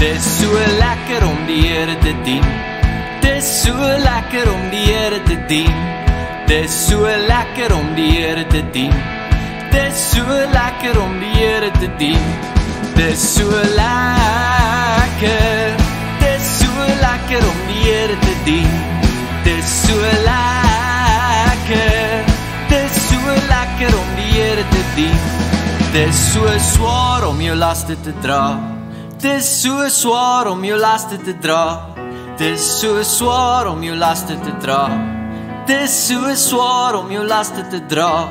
Dis so lekker om die Here te dien. Dis so lekker om die Here te dien. Dis so lekker om die Here te dien. Dis so lekker om die Here te dien. Dis so lekker. Dis so lekker om die Here te dien. Dis so lekker. Dis so lekker om die Here te dien. Dis so swaar om jou laste te dra. Dis so swaar om jou laste te dra. Dis so swaar om jou laste te dra. Dis so swaar om jou laste te dra.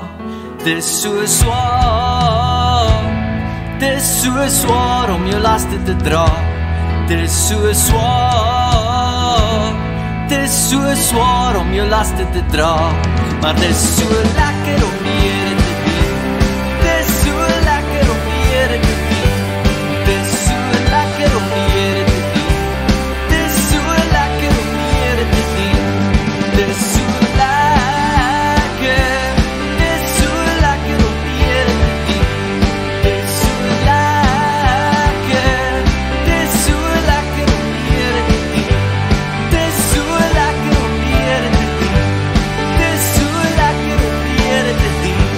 Dis so swaar. Dis so swaar om jou laste te dra. Dis so swaar. Dis so swaar om jou laste te dra. Maar dis so lekker om die Here te dien. Dis so lekker om die Here te dien. Dis so lekker om die Here te dien. Dis so lekker om die Here te dien. Dis so lekker. Dis so lekker om die Here te dien. Dis so lekker. Dis so lekker om die Here te dien. Dis so lekker om die Here te dien. Dis so lekker om die Here te dien.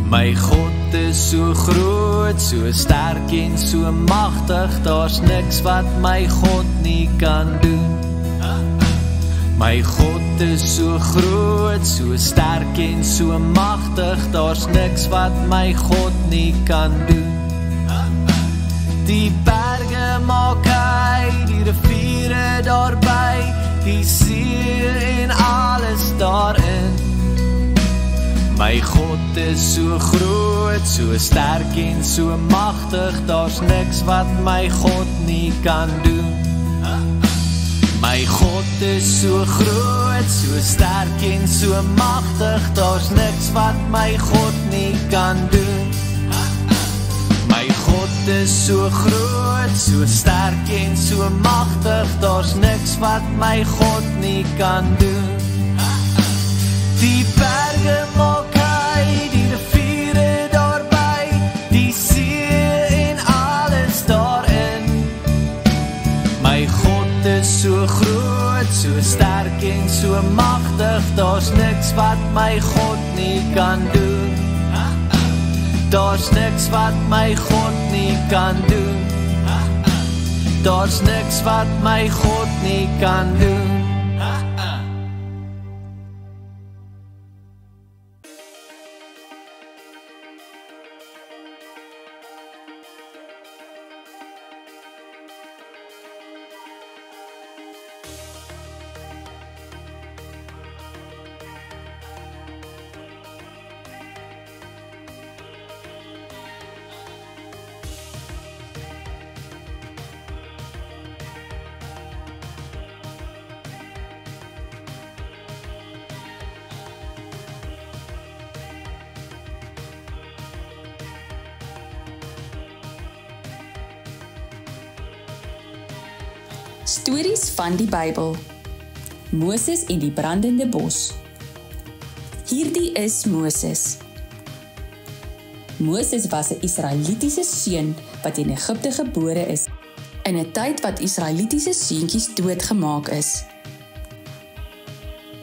My God is so groot, so sterk en so magtig, daar's niks wat my God nie kan doen. My God is so groot, so sterk en so magtig, daar's niks wat my God nie kan doen. Die berge maak hy, die riviere daarby, die see en alles daarin. My God is so groot, so sterk en so magtig, daar's niks wat my God nie kan doen. My God is so groot, so sterk en so magtig, daar's niks wat my God nie kan doen. My God is so groot, so sterk en so magtig, daar's niks wat my God nie kan doen. Die berge maak hy, die riviere daarby, die see en alles daarin. My God is so groot, so sterk en so magtig, daar's niks wat my God nie kan doen. Daar's niks wat my God nie kan doen. Daar's niks wat my God nie kan doen. Stories van die Bybel. Moses en die brandende bos. Hierdie is Moses. Moses was 'n Israelitiese seun wat in Egipte gebore is, in 'n tyd wat Israelitiese seentjies doodgemaak is.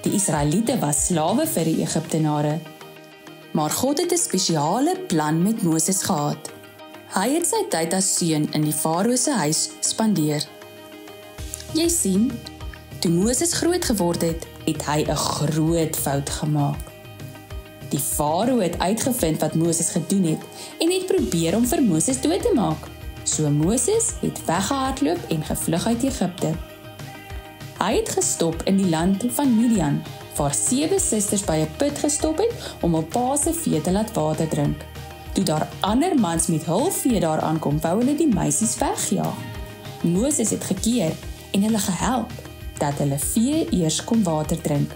Die Israeliete was slawe vir die Egiptenare, maar God het 'n spesiale plan met Moses gehad. Hy het sy tyd as seun in die Farao se huis spandeer. Jy sien, toe Moses groot geword het, het hy 'n groot fout gemaak. Die Farao het uitgevind wat Moses gedoen het en het probeer om vir Moses dood te maak. So Moses het weggehardloop en gevlug uit Egipte. Hy het gestop in die land van Midian, waar 7 susters by 'n put gestop het om hul pa se vee te laat water drink. Toe daar ander mans met hul vee daar aankom, wou hulle die meisies wegjaag. Moses het gekeer en hulle gehelp dat hulle vee eers kon water drink.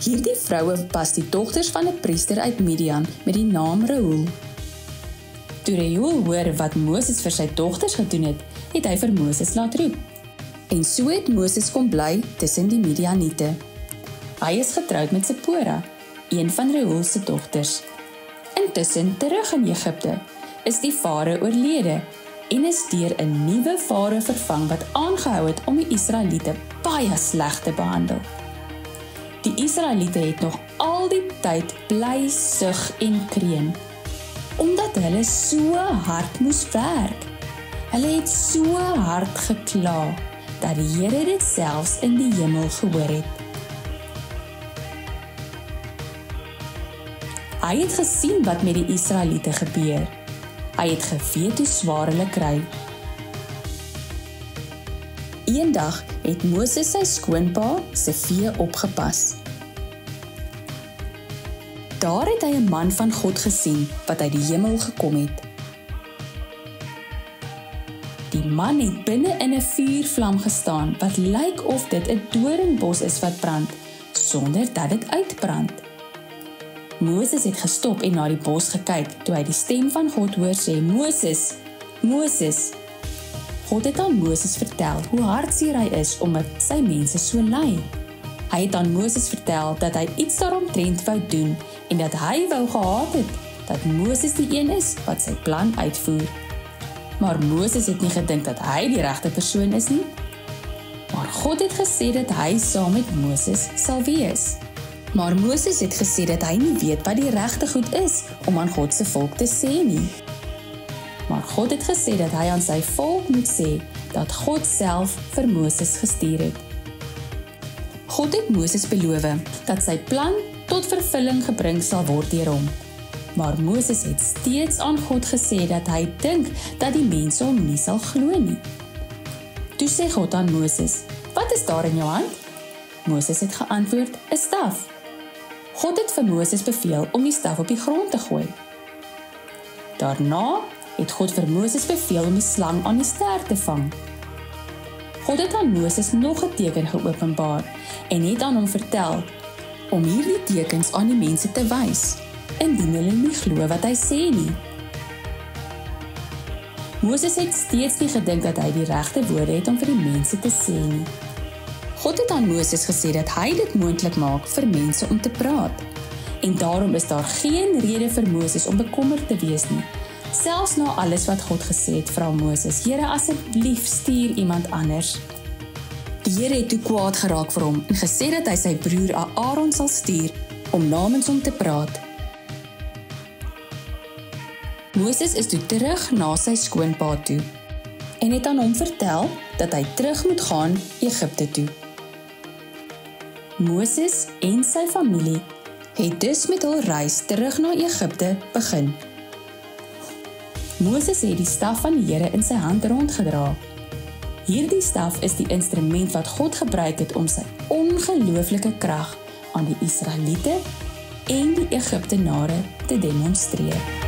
Hierdie vroue was die dogters van 'n priester uit Midian met die naam Reuel. Toe Reuel hoor wat Moses vir sy dogters gedoen het, het hy vir Moses laat roep. En so het Moses kom bly tussen die Midianiete. Hy is getroud met Sipora, een van Reuel se dogters. Intussen terug in Egipte is die farao oorlede en is deur 'n nuwe farao vervang wat aangehou het om die Israeliete baie sleg te behandel. Die Israeliete het nog al die tyd bly sug en kreun, omdat hulle so hard moes werk. Hulle het so hard gekla, dat die Here dit selfs in die hemel gehoor het. Hy het gesien wat met die Israeliete gebeur. Hy het geweet hoe swaar hulle kry. Eendag het Moses sy skoonpa se vee opgepas. Daar het hy 'n man van God gesien wat uit die hemel gekom het. Die man het binne in 'n vuurvlam gestaan wat lyk of dit 'n doringbos is wat brand, sonder dat dit uitbrand. Moses het gestop en na die bos gekyk toe hy die stem van God hoor sê, "Moses, Moses." God het aan Moses vertel hoe hartseer hy is omdat sy mense so ly. Hy het aan Moses vertel dat hy iets daaromtrent wou doen en dat hy wou gehad het dat Moses die een is wat sy plan uitvoer. Maar Moses het nie gedink dat hy die regte persoon is nie. Maar God het gesê dat hy saam met Moses sal wees. Maar Moses het gesê dat hy nie weet wat die regte goed is om aan God se volk te sê nie. Maar God het gesê dat hy aan sy volk moet sê dat God self vir Moses gestuur het. God het Moses beloof dat sy plan tot vervulling gebring sal word deur hom. Maar Moses het steeds aan God gesê dat hy dink dat die mense hom nie sal glo nie. Toe sê God aan Moses, "Wat is daar in jou hand?" Moses het geantwoord, "'n staf." God het vir Moses beveel om die staf op die grond te gooi. Daarna het God vir Moses beveel om die slang aan die ster te vang. God het aan Moses nog 'n teken geopenbaar en het aan hom vertel om hierdie tekens aan die mense te wys, indien hulle nie glo wat hy sê nie. Moses het steeds nie gedink dat hy die regte woorde het om vir die mense te sê nie. God het aan Moses gesê dat hy dit moontlik maak vir mense om te praat. En daarom is daar geen rede vir Moses om bekommerd te wees nie. Selfs na alles wat God gesê het, vra Moses, "Here, asseblief stuur iemand anders." Die Here het toe kwaad geraak vir hom en gesê dat hy sy broer Aaron sal stuur om namens hom te praat. Moses is toe terug na sy skoonpa toe en het aan hom vertel dat hy terug moet gaan Egipte toe. Moses en sy familie het dus met hul reis terug na Egipte begin. Moses het die staf van die Here in sy hand rondgedra. Hierdie staf is die instrument wat God gebruik het om sy ongelooflike krag aan die Israeliete en die Egiptenare te demonstreer.